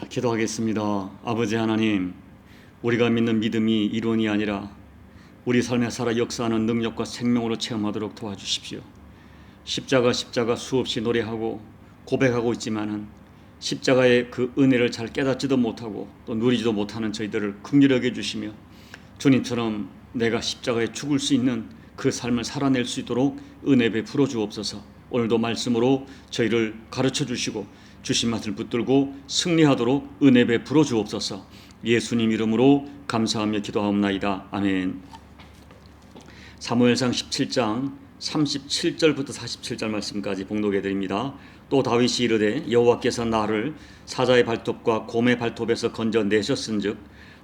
기도하겠습니다. 아버지 하나님, 우리가 믿는 믿음이 이론이 아니라 우리 삶에 살아 역사하는 능력과 생명으로 체험하도록 도와주십시오. 십자가 수없이 노래하고 고백하고 있지만은 십자가의 그 은혜를 잘 깨닫지도 못하고 또 누리지도 못하는 저희들을 긍휼히 여겨주시며 주님처럼 내가 십자가에 죽을 수 있는 그 삶을 살아낼 수 있도록 은혜 베풀어 주옵소서. 오늘도 말씀으로 저희를 가르쳐 주시고 주신 말씀을 붙들고 승리하도록 은혜 베풀어 주옵소서. 예수님 이름으로 감사하며 기도하옵나이다. 아멘. 사무엘상 17장 37절부터 47절 말씀까지 봉독해 드립니다. 또 다윗이 이르되 여호와께서 나를 사자의 발톱과 곰의 발톱에서 건져 내셨은즉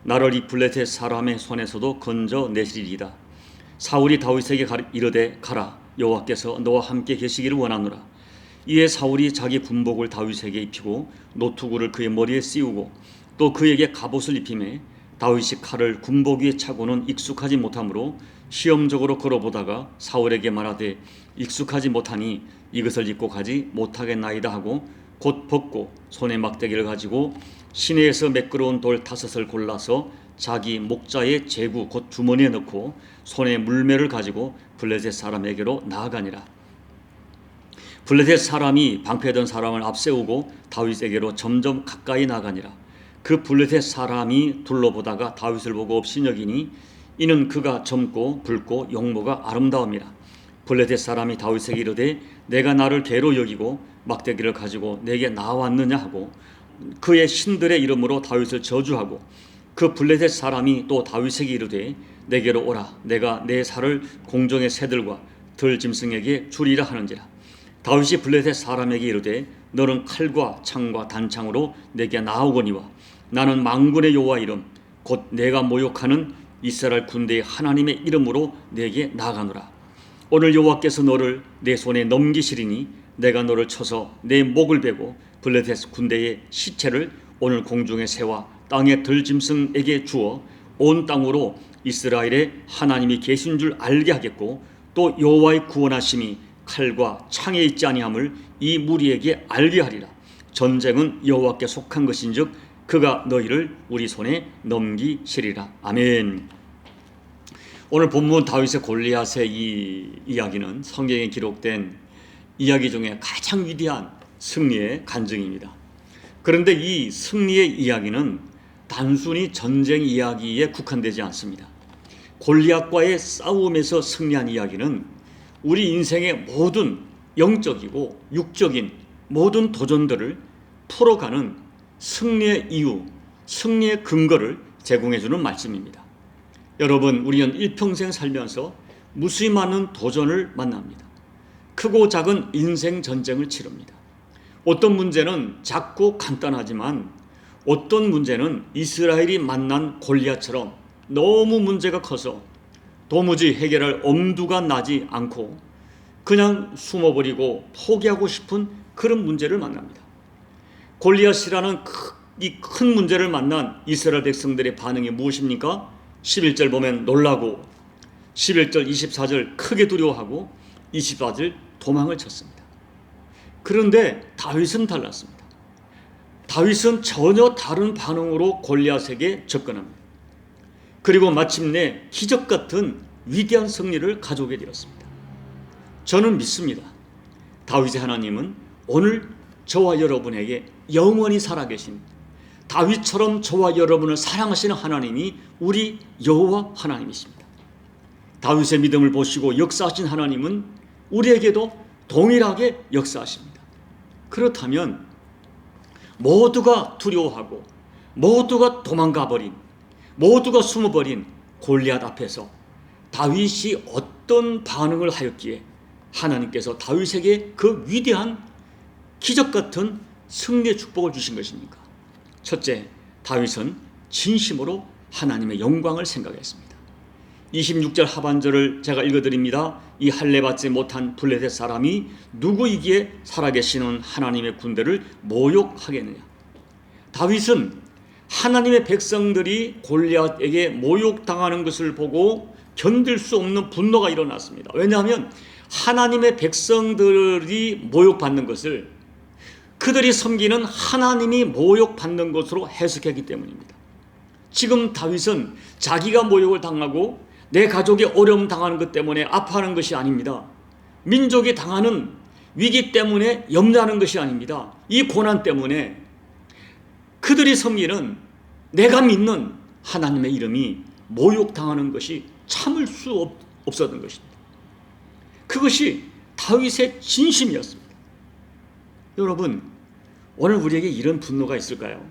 나를 이 블레셋 사람의 손에서도 건져 내시리이다. 사울이 다윗에게 이르되 가라, 여호와께서 너와 함께 계시기를 원하노라. 이에 사울이 자기 군복을 다윗에게 입히고 노투구를 그의 머리에 씌우고 또 그에게 갑옷을 입히매 다윗이 칼을 군복 위에 차고는 익숙하지 못하므로 시험적으로 걸어보다가 사울에게 말하되 익숙하지 못하니 이것을 입고 가지 못하겠나이다 하고 곧 벗고 손에 막대기를 가지고 시내에서 매끄러운 돌 5을 골라서 자기 목자의 제구 곧 주머니에 넣고 손에 물매를 가지고 블레셋 사람에게로 나아가니라. 블레셋 사람이 방패던 사람을 앞세우고 다윗에게로 점점 가까이 나가니라. 그 블레셋 사람이 둘러보다가 다윗을 보고 업신여기니 이는 그가 젊고 붉고 용모가 아름다움이라. 블레셋 사람이 다윗에게 이르되 내가 나를 개로 여기고 막대기를 가지고 내게 나왔느냐 하고 그의 신들의 이름으로 다윗을 저주하고 그 블레셋 사람이 또 다윗에게 이르되 내게로 오라, 내가 내 살을 공중의 새들과 들 짐승에게 주리라 하는지라. 다윗이 블레셋 사람에게 이르되 너는 칼과 창과 단창으로 내게 나오거니와 나는 만군의 여호와 이름 곧 내가 모욕하는 이스라엘 군대의 하나님의 이름으로 내게 나아가노라. 오늘 여호와께서 너를 내 손에 넘기시리니 내가 너를 쳐서 내 목을 베고 블레셋 군대의 시체를 오늘 공중의 새와 땅의 들짐승에게 주어 온 땅으로 이스라엘의 하나님이 계신 줄 알게 하겠고 또 여호와의 구원하심이 칼과 창에 있지 아니함을 이 무리에게 알게 하리라. 전쟁은 여호와께 속한 것인즉 그가 너희를 우리 손에 넘기시리라. 아멘. 오늘 본문 다윗의 골리앗의 이 이야기는 성경에 기록된 이야기 중에 가장 위대한 승리의 간증입니다. 그런데 이 승리의 이야기는 단순히 전쟁 이야기에 국한되지 않습니다. 골리앗과의 싸움에서 승리한 이야기는 우리 인생의 모든 영적이고 육적인 모든 도전들을 풀어가는 승리의 이유, 승리의 근거를 제공해주는 말씀입니다. 여러분, 우리는 일평생 살면서 무수히 많은 도전을 만납니다. 크고 작은 인생 전쟁을 치릅니다. 어떤 문제는 작고 간단하지만 어떤 문제는 이스라엘이 만난 골리앗처럼 너무 문제가 커서 도무지 해결할 엄두가 나지 않고 그냥 숨어버리고 포기하고 싶은 그런 문제를 만납니다. 골리앗이라는 이 큰 문제를 만난 이스라엘 백성들의 반응이 무엇입니까? 11절 보면 놀라고 11절 24절 크게 두려워하고 24절 도망을 쳤습니다. 그런데 다윗은 달랐습니다. 다윗은 전혀 다른 반응으로 골리앗에게 접근합니다. 그리고 마침내 기적 같은 위대한 승리를 가져오게 되었습니다. 저는 믿습니다. 다윗의 하나님은 오늘 저와 여러분에게 영원히 살아계신 다윗처럼 저와 여러분을 사랑하시는 하나님이 우리 여호와 하나님이십니다. 다윗의 믿음을 보시고 역사하신 하나님은 우리에게도 동일하게 역사하십니다. 그렇다면 모두가 두려워하고 모두가 도망가버린 모두가 숨어버린 골리앗 앞에서 다윗이 어떤 반응을 하였기에 하나님께서 다윗에게 그 위대한 기적 같은 승리의 축복을 주신 것입니까? 첫째, 다윗은 진심으로 하나님의 영광을 생각했습니다. 26절 하반절을 제가 읽어드립니다. 이 할례받지 못한 블레셋 사람이 누구이기에 살아계시는 하나님의 군대를 모욕하겠느냐. 다윗은 하나님의 백성들이 골리앗에게 모욕당하는 것을 보고 견딜 수 없는 분노가 일어났습니다. 왜냐하면 하나님의 백성들이 모욕받는 것을 그들이 섬기는 하나님이 모욕받는 것으로 해석했기 때문입니다. 지금 다윗은 자기가 모욕을 당하고 내 가족이 어려움 당하는 것 때문에 아파하는 것이 아닙니다. 민족이 당하는 위기 때문에 염려하는 것이 아닙니다. 이 고난 때문에 그들이 섬기는 내가 믿는 하나님의 이름이 모욕당하는 것이 참을 수 없었던 것입니다. 그것이 다윗의 진심이었습니다. 여러분, 오늘 우리에게 이런 분노가 있을까요?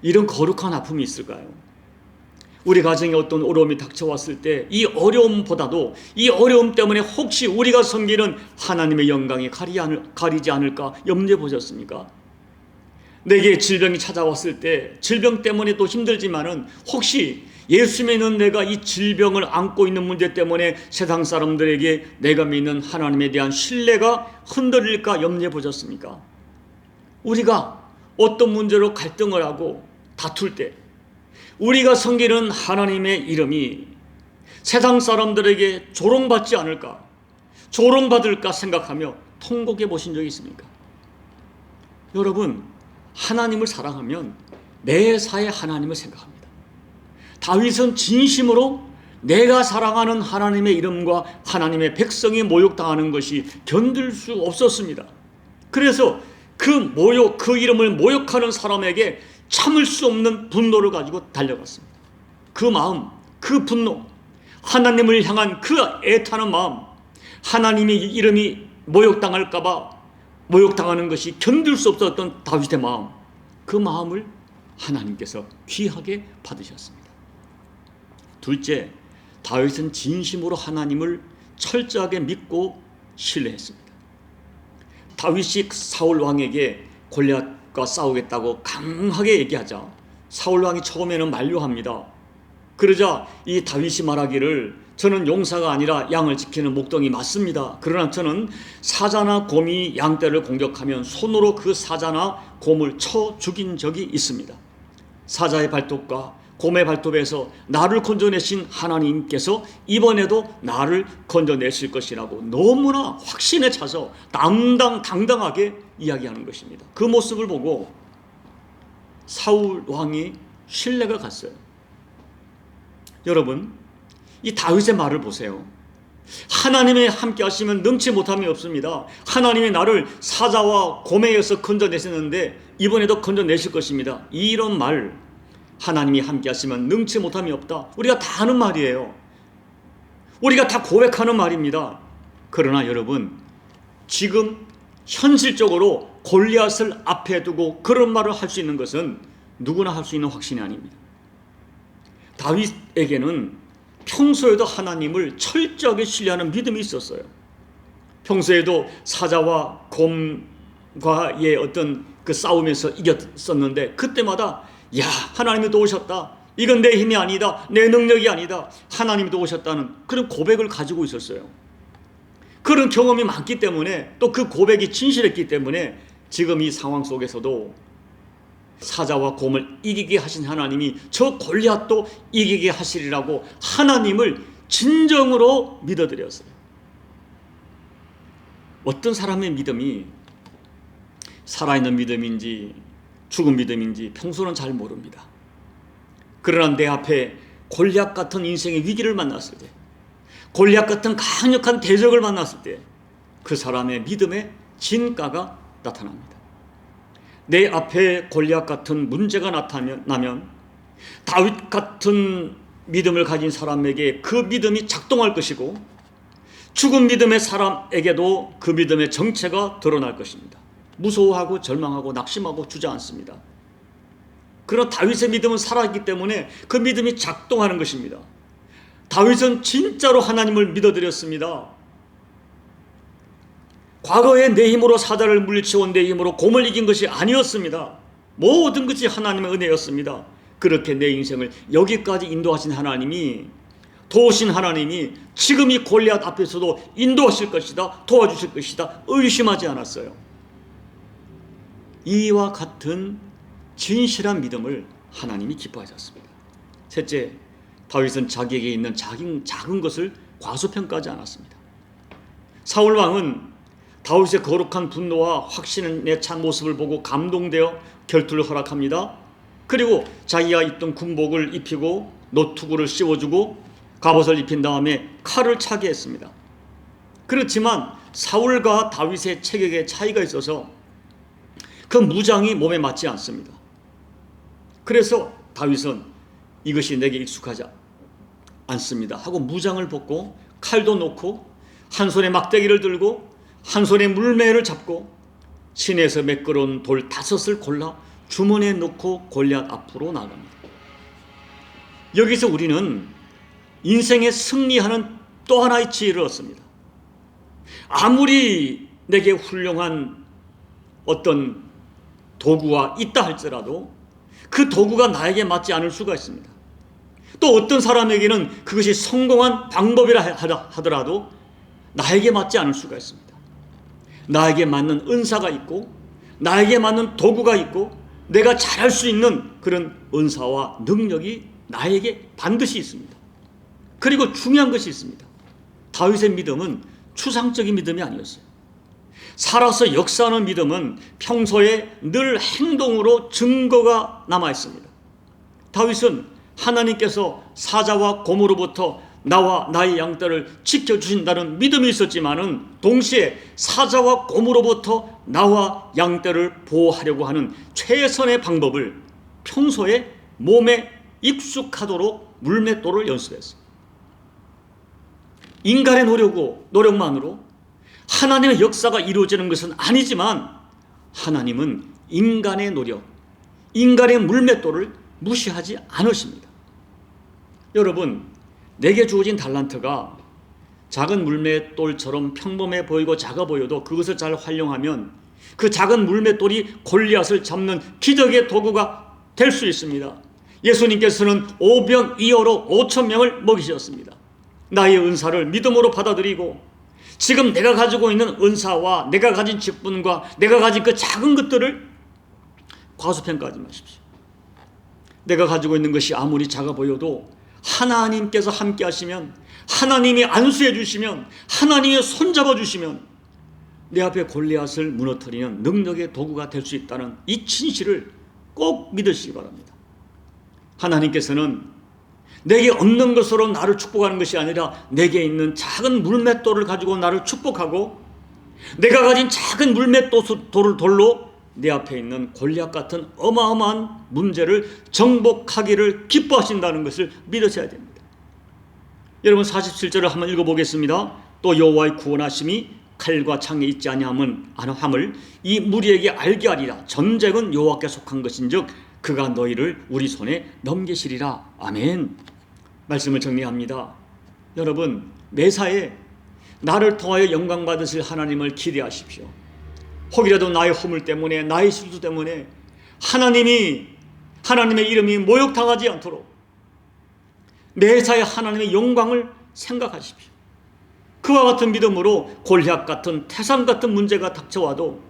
이런 거룩한 아픔이 있을까요? 우리 가정에 어떤 어려움이 닥쳐왔을 때 이 어려움보다도 이 어려움 때문에 혹시 우리가 섬기는 하나님의 영광이 가리지 않을까 염려해 보셨습니까? 내게 질병이 찾아왔을 때 질병 때문에 또 힘들지만은 혹시 예수 믿는 내가 이 질병을 안고 있는 문제 때문에 세상 사람들에게 내가 믿는 하나님에 대한 신뢰가 흔들릴까 염려해 보셨습니까? 우리가 어떤 문제로 갈등을 하고 다툴 때 우리가 섬기는 하나님의 이름이 세상 사람들에게 조롱받지 않을까, 조롱받을까 생각하며 통곡해 보신 적이 있습니까? 여러분, 하나님을 사랑하면 매사에 하나님을 생각합니다. 다윗은 진심으로 내가 사랑하는 하나님의 이름과 하나님의 백성이 모욕당하는 것이 견딜 수 없었습니다. 그래서 그 이름을 모욕하는 사람에게 참을 수 없는 분노를 가지고 달려갔습니다. 그 마음, 그 분노, 하나님을 향한 그 애타는 마음, 하나님의 이름이 모욕당할까봐 모욕당하는 것이 견딜 수 없었던 다윗의 마음, 그 마음을 하나님께서 귀하게 받으셨습니다. 둘째, 다윗은 진심으로 하나님을 철저하게 믿고 신뢰했습니다. 다윗이 사울 왕에게 골리앗과 싸우겠다고 강하게 얘기하자 사울 왕이 처음에는 만류합니다. 그러자 이 다윗이 말하기를 저는 용사가 아니라 양을 지키는 목동이 맞습니다. 그러나 저는 사자나 곰이 양떼를 공격하면 손으로 그 사자나 곰을 쳐 죽인 적이 있습니다. 사자의 발톱과 곰의 발톱에서 나를 건져내신 하나님께서 이번에도 나를 건져내실 것이라고 너무나 확신에 차서 당당하게 이야기하는 것입니다. 그 모습을 보고 사울 왕이 신뢰가 갔어요. 여러분, 이 다윗의 말을 보세요. 하나님이 함께 하시면 능치 못함이 없습니다. 하나님이 나를 사자와 곰에게서 건져내셨는데 이번에도 건져내실 것입니다. 이런 말, 하나님이 함께 하시면 능치 못함이 없다, 우리가 다 하는 말이에요. 우리가 다 고백하는 말입니다. 그러나 여러분, 지금 현실적으로 골리앗을 앞에 두고 그런 말을 할 수 있는 것은 누구나 할 수 있는 확신이 아닙니다. 다윗에게는 평소에도 하나님을 철저하게 신뢰하는 믿음이 있었어요. 평소에도 사자와 곰과의 어떤 그 싸움에서 이겼었는데 그때마다 야, 하나님이 도우셨다, 이건 내 힘이 아니다, 내 능력이 아니다, 하나님이 도우셨다는 그런 고백을 가지고 있었어요. 그런 경험이 많기 때문에 또 그 고백이 진실했기 때문에 지금 이 상황 속에서도 사자와 곰을 이기게 하신 하나님이 저 골리앗도 이기게 하시리라고 하나님을 진정으로 믿어드렸어요. 어떤 사람의 믿음이 살아있는 믿음인지 죽은 믿음인지 평소는 잘 모릅니다. 그러나 내 앞에 골리앗 같은 인생의 위기를 만났을 때, 골리앗 같은 강력한 대적을 만났을 때 그 사람의 믿음의 진가가 나타납니다. 내 앞에 골리앗 같은 문제가 나타나면 다윗 같은 믿음을 가진 사람에게 그 믿음이 작동할 것이고 죽은 믿음의 사람에게도 그 믿음의 정체가 드러날 것입니다. 무서워하고 절망하고 낙심하고 주저앉습니다. 그러나 다윗의 믿음은 살아있기 때문에 그 믿음이 작동하는 것입니다. 다윗은 진짜로 하나님을 믿어드렸습니다. 과거에 내 힘으로 사자를 물리치고 내 힘으로 곰을 이긴 것이 아니었습니다. 모든 것이 하나님의 은혜였습니다. 그렇게 내 인생을 여기까지 인도하신 하나님이, 도우신 하나님이 지금 이 골리앗 앞에서도 인도하실 것이다, 도와주실 것이다 의심하지 않았어요. 이와 같은 진실한 믿음을 하나님이 기뻐하셨습니다. 셋째, 다윗은 자기에게 있는 작은 것을 과소평가하지 않았습니다. 사울 왕은 다윗의 거룩한 분노와 확신에 찬 모습을 보고 감동되어 결투를 허락합니다. 그리고 자기가 입던 군복을 입히고 노투구를 씌워주고 갑옷을 입힌 다음에 칼을 차게 했습니다. 그렇지만 사울과 다윗의 체격의 차이가 있어서 그 무장이 몸에 맞지 않습니다. 그래서 다윗은 이것이 내게 익숙하지 않습니다 하고 무장을 벗고 칼도 놓고 한 손에 막대기를 들고 한 손에 물매를 잡고 시내에서 매끄러운 돌 5을 골라 주머니에 넣고 골리앗 앞으로 나갑니다. 여기서 우리는 인생에 승리하는 또 하나의 지혜를 얻습니다. 아무리 내게 훌륭한 어떤 도구가 있다 할지라도 그 도구가 나에게 맞지 않을 수가 있습니다. 또 어떤 사람에게는 그것이 성공한 방법이라 하더라도 나에게 맞지 않을 수가 있습니다. 나에게 맞는 은사가 있고 나에게 맞는 도구가 있고 내가 잘할 수 있는 그런 은사와 능력이 나에게 반드시 있습니다. 그리고 중요한 것이 있습니다. 다윗의 믿음은 추상적인 믿음이 아니었어요. 살아서 역사하는 믿음은 평소에 늘 행동으로 증거가 남아 있습니다. 다윗은 하나님께서 사자와 곰으로부터 나와 나의 양떼를 지켜주신다는 믿음이 있었지만은 동시에 사자와 곰으로부터 나와 양떼를 보호하려고 하는 최선의 방법을 평소에 몸에 익숙하도록 물맷돌을 연습했어요. 인간의 노력만으로 하나님의 역사가 이루어지는 것은 아니지만 하나님은 인간의 노력, 인간의 물맷돌을 무시하지 않으십니다. 여러분, 내게 주어진 달란트가 작은 물맷돌처럼 평범해 보이고 작아 보여도 그것을 잘 활용하면 그 작은 물맷돌이 골리앗을 잡는 기적의 도구가 될 수 있습니다. 예수님께서는 오병이어로 5,000명을 먹이셨습니다. 나의 은사를 믿음으로 받아들이고 지금 내가 가지고 있는 은사와 내가 가진 직분과 내가 가진 그 작은 것들을 과소평가하지 마십시오. 내가 가지고 있는 것이 아무리 작아 보여도 하나님께서 함께 하시면, 하나님이 안수해 주시면, 하나님이 손잡아 주시면 내 앞에 골리앗을 무너뜨리는 능력의 도구가 될 수 있다는 이 진실을 꼭 믿으시기 바랍니다. 하나님께서는 내게 없는 것으로 나를 축복하는 것이 아니라 내게 있는 작은 물맷돌을 가지고 나를 축복하고 내가 가진 작은 물맷돌로 내 앞에 있는 골리앗 같은 어마어마한 문제를 정복하기를 기뻐하신다는 것을 믿으셔야 됩니다. 여러분 47절을 한번 읽어보겠습니다. 또 여호와의 구원하심이 칼과 창에 있지 아니함을 이 무리에게 알게 하리라. 전쟁은 여호와께 속한 것인즉 그가 너희를 우리 손에 넘기시리라. 아멘. 말씀을 정리합니다. 여러분, 매사에 나를 통하여 영광 받으실 하나님을 기대하십시오. 혹이라도 나의 허물 때문에, 나의 실수 때문에 하나님의 이름이 모욕당하지 않도록 매사에 하나님의 영광을 생각하십시오. 그와 같은 믿음으로 골리앗 같은 태산 같은 문제가 닥쳐와도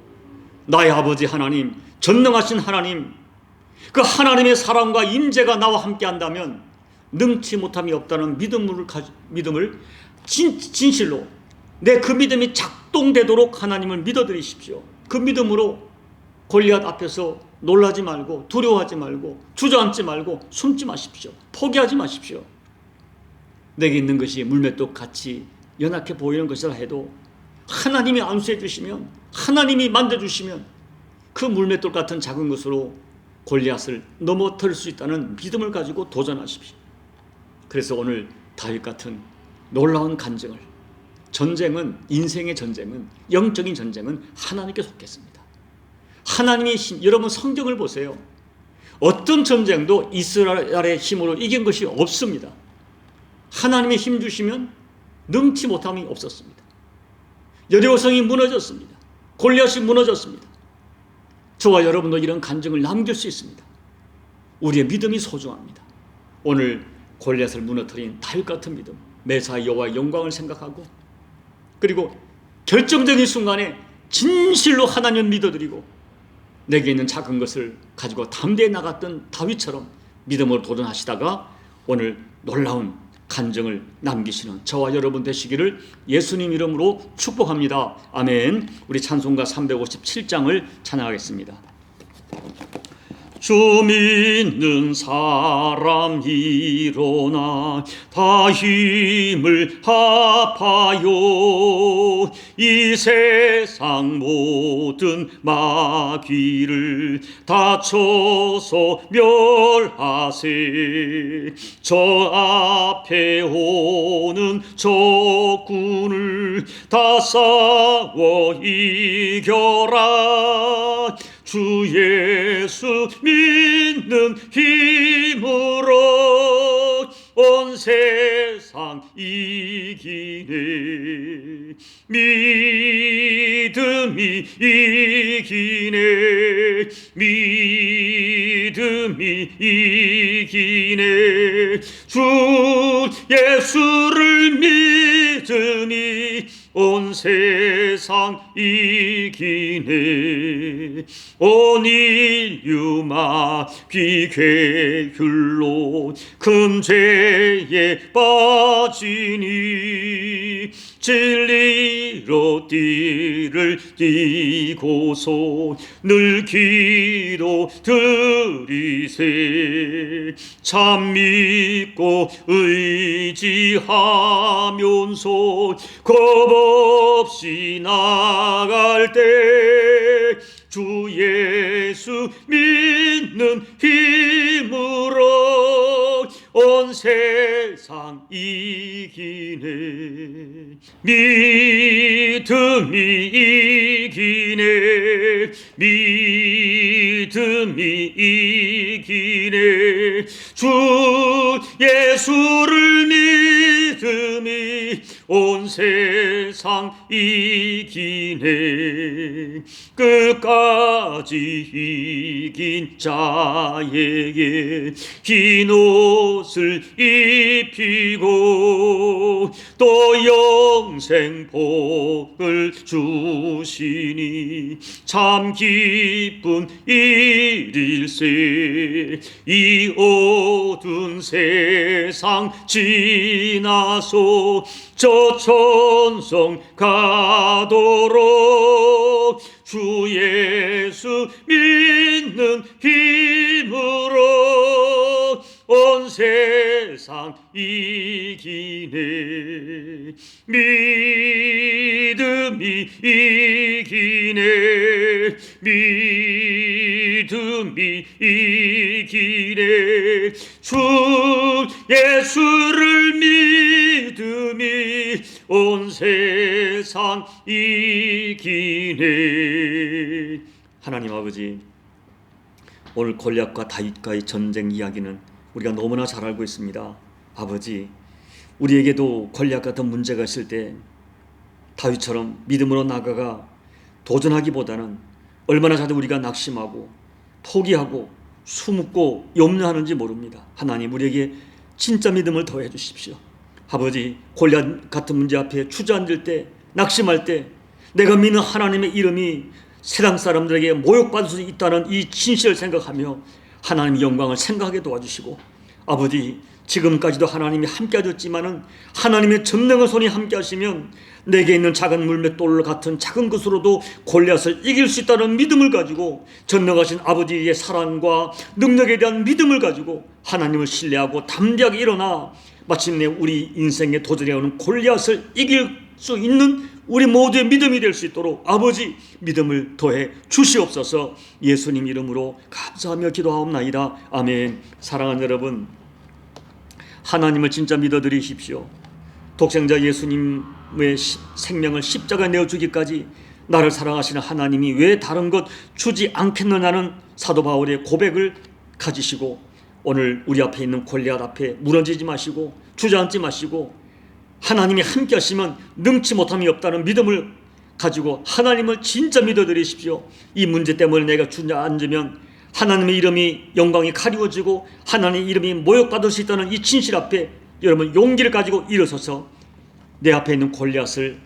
나의 아버지 하나님, 전능하신 하나님, 그 하나님의 사랑과 임재가 나와 함께 한다면 능치 못함이 없다는 믿음을 진실로 내 그 믿음이 작동되도록 하나님을 믿어드리십시오. 그 믿음으로 골리앗 앞에서 놀라지 말고 두려워하지 말고 주저앉지 말고 숨지 마십시오. 포기하지 마십시오. 내게 있는 것이 물맷돌 같이 연약해 보이는 것이라 해도 하나님이 안수해 주시면, 하나님이 만져주시면 그 물맷돌 같은 작은 것으로 골리앗을 넘어뜨릴 수 있다는 믿음을 가지고 도전하십시오. 그래서 오늘 다윗 같은 놀라운 간증을, 전쟁은, 인생의 전쟁은, 영적인 전쟁은 하나님께 속했습니다. 하나님의 힘, 여러분 성경을 보세요. 어떤 전쟁도 이스라엘의 힘으로 이긴 것이 없습니다. 하나님의 힘 주시면 능치 못함이 없었습니다. 여리고성이 무너졌습니다. 골리앗이 무너졌습니다. 저와 여러분도 이런 간증을 남길 수 있습니다. 우리의 믿음이 소중합니다. 오늘 골리앗을 무너뜨린 다윗 같은 믿음, 매사 여호와의 영광을 생각하고 그리고 결정적인 순간에 진실로 하나님을 믿어드리고 내게 있는 작은 것을 가지고 담대히 나갔던 다윗처럼 믿음으로 도전하시다가 오늘 놀라운 간증을 남기시는 저와 여러분 되시기를 예수님 이름으로 축복합니다. 아멘. 우리 찬송가 357장을 찬양하겠습니다. 주 믿는 사람 일어나 다 힘을 합하여 이 세상 모든 마귀를 다쳐서 멸하세. 저 앞에 오는 적군을 다 싸워 이겨라. 주 예수 믿는 힘으로 온 세상 이기네. 믿음이 이기네. 믿음이 이기네. 주 예수를 믿음이 온 세상 이기네. 온 인류 마귀 괴율로 큰 죄에 빠지니 진리로 띠를 띠고서 늘 기도 드리세. 참 믿고 의지하면서 겁없이 나갈 때 주 예수 믿는 힘으로 온 세상 이기네. 믿음이 이기네. 믿음이 이기네. 주 예수를 믿음이 온 세상 이기네. 끝까지 이긴 자에게 흰 옷을 입히고 또 영생 복을 주시니 참 기쁜 일일세. 이 어두운 세상 지나서 저 천성 가도록 주 예수 믿는 힘으로 온 세상 이기네. 믿음이 이기네. 믿음이 이기네. 주 예수를 믿음이 온 세상 이기네. 하나님 아버지, 오늘 골리앗과 다윗과의 전쟁 이야기는 우리가 너무나 잘 알고 있습니다. 아버지, 우리에게도 골리앗 같은 문제가 있을 때 다윗처럼 믿음으로 나아가 도전하기보다는 얼마나 자주 우리가 낙심하고 포기하고 숨고 염려하는지 모릅니다. 하나님, 우리에게 진짜 믿음을 더해 주십시오. 아버지, 골리앗 같은 문제 앞에 주저앉을 때, 낙심할 때 내가 믿는 하나님의 이름이 세상 사람들에게 모욕받을 수 있다는 이 진실을 생각하며 하나님의 영광을 생각하게 도와주시고, 아버지, 지금까지도 하나님이 함께 하셨지만은 하나님의 전능한 손이 함께 하시면 내게 있는 작은 물맷돌 같은 작은 것으로도 골리앗을 이길 수 있다는 믿음을 가지고, 전능하신 아버지의 사랑과 능력에 대한 믿음을 가지고 하나님을 신뢰하고 담대하게 일어나 마침내 우리 인생에 도전해오는 골리앗을 이길 수 있는 우리 모두의 믿음이 될 수 있도록 아버지, 믿음을 더해 주시옵소서. 예수님 이름으로 감사하며 기도하옵나이다. 아멘. 사랑하는 여러분, 하나님을 진짜 믿어드리십시오. 독생자 예수님의 생명을 십자가에 내어주기까지 나를 사랑하시는 하나님이 왜 다른 것 주지 않겠느냐는 사도 바울의 고백을 가지시고, 오늘 우리 앞에 있는 골리앗 앞에 무너지지 마시고 주저앉지 마시고 하나님이 함께 하시면 능치 못함이 없다는 믿음을 가지고 하나님을 진짜 믿어드리십시오. 이 문제 때문에 내가 주저앉으면 하나님의 이름이 영광이 가리워지고 하나님의 이름이 모욕받을 수 있다는 이 진실 앞에 여러분 용기를 가지고 일어서서 내 앞에 있는 골리앗을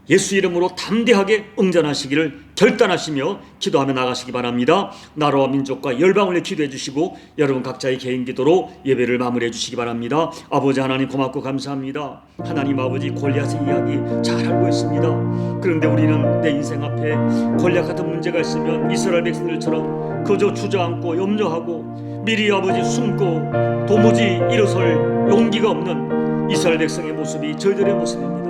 예수 이름으로 담대하게 응전하시기를 결단하시며 기도하며 나가시기 바랍니다. 나라와 민족과 열방을 위해 기도해 주시고 여러분 각자의 개인 기도로 예배를 마무리해 주시기 바랍니다. 아버지 하나님 고맙고 감사합니다. 하나님 아버지, 골리앗의 이야기 잘 알고 있습니다. 그런데 우리는 내 인생 앞에 골리앗 같은 문제가 있으면 이스라엘 백성들처럼 그저 주저앉고 염려하고 미리 아버지 숨고 도무지 일어설 용기가 없는 이스라엘 백성의 모습이 저희들의 모습입니다.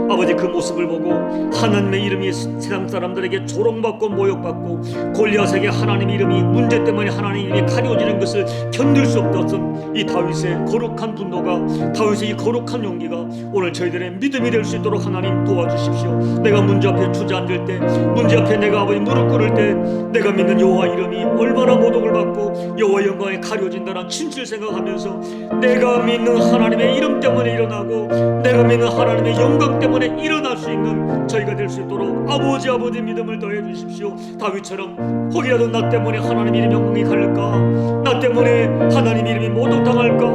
아버지, 그 모습을 보고 하나님의 이름이 세상 사람들에게 조롱받고 모욕받고 골리앗에게 하나님의 이름이 문제 때문에 하나님의 이름이 가려지는 것을 견딜 수 없었던 이 다윗의 거룩한 분노가, 다윗의 이 거룩한 용기가 오늘 저희들의 믿음이 될 수 있도록 하나님 도와주십시오. 내가 문제 앞에 주저앉을 때, 문제 앞에 내가 아버지 무릎 꿇을 때 내가 믿는 여호와 이름이 얼마나 모독을 받고 여호와 영광에 가려진다는 진실 생각하면서 내가 믿는 하나님의 이름 때문에 일어나고 내가 믿는 하나님의 영광 때문에 일어날 수 있는 저희가 될 수 있도록 아버지 믿음을 더해 주십시오. 다윗처럼 혹이라도 나 때문에 하나님 이름의 영광이 갈릴까, 나 때문에 하나님 이름이 모독당할까,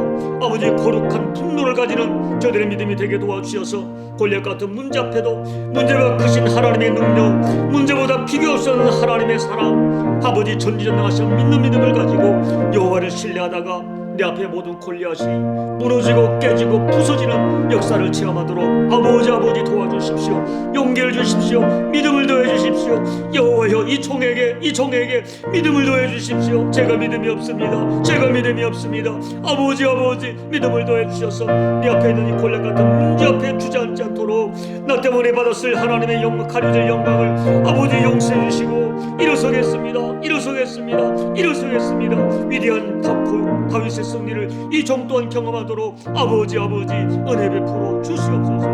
아버지 거룩한 분노를 가지는 저들의 믿음이 되게 도와주셔서 골리앗 같은 문제 앞에도 문제가 크신 하나님의 능력, 문제보다 비교할 수 없는 하나님의 사랑, 아버지 전지전능하신 믿는 믿음을 가지고 여호와를 신뢰하다가 내 앞에 모든 골리앗이 무너지고 깨지고 부서지는 역사를 체험하도록 아버지 도와주십시오. 용기를 주십시오. 믿음을 더해 주십시오. 여호와여, 이 종에게 믿음을 더해 주십시오. 제가 믿음이 없습니다. 아버지 믿음을 더해 주셔서 내 앞에 있는 이 골리앗 같은 문제 앞에 주저앉지 않도록 나 때문에 받았을 하나님의 영광, 가려질 영광을 아버지 용서해 주시고 일어서겠습니다. 위대한 다윗의 승리를 이 종 또한 경험하도록 아버지 은혜 베풀어 주시옵소서.